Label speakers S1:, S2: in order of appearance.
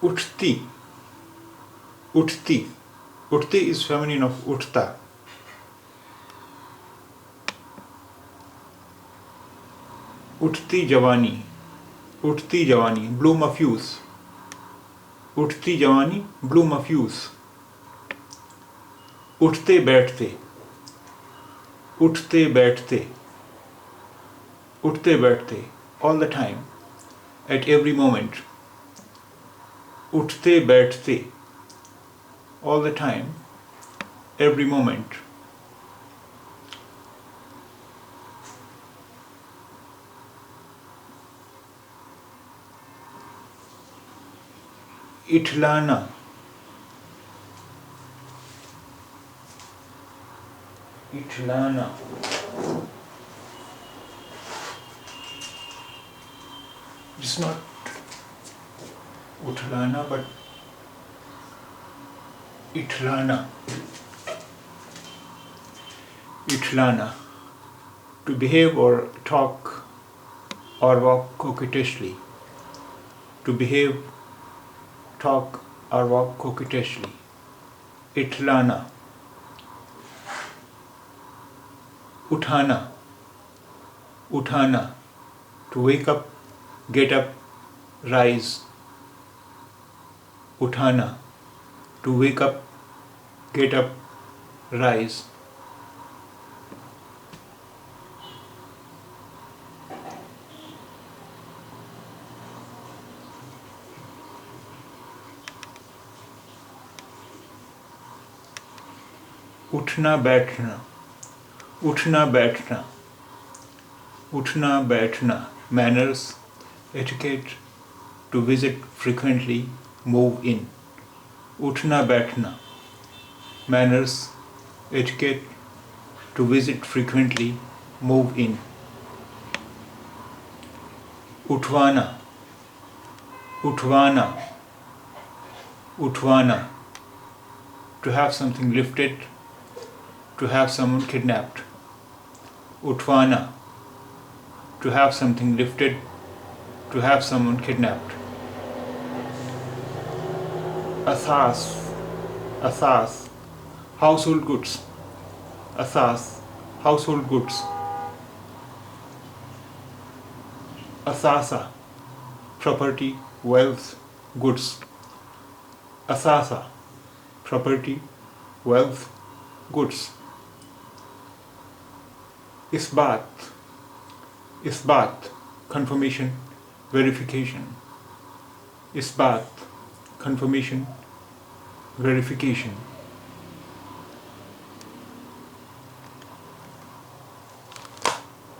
S1: Uthti. Uthti. Uthti is feminine of uthta. Uthti Javani. Uthti Javani. Bloom of youth. Uthti Javani. Bloom of youth. उठते बैठते. उठते बैठते. उठते बैठते. All the time. At every moment. उठते बैठते. All the time. Every moment. इठलाना. इठलाना. It's not उठलाना but इठलाना. इठलाना. To behave or talk or walk coquettishly. To behave, talk or walk coquettishly. इठलाना. उठाना. उठाना. To wake up, get up, rise. उठाना. To wake up, get up, rise. उठना बैठना. उठना बैठना. उठना बैठना. Manners, etiquette, to visit frequently, move in. उठना बैठना. Manners, etiquette, to visit frequently, move in. उठवाना. उठवाना. उठवाना. To have something lifted, to have someone kidnapped. Uthwana. To have something lifted, to have someone kidnapped. Athas. Athas. Household goods. Athas. Household goods. Athasa. Property, wealth, goods. Athasa. Property, wealth, goods. Isbat. Isbat. Confirmation, verification. Isbat. Confirmation, verification.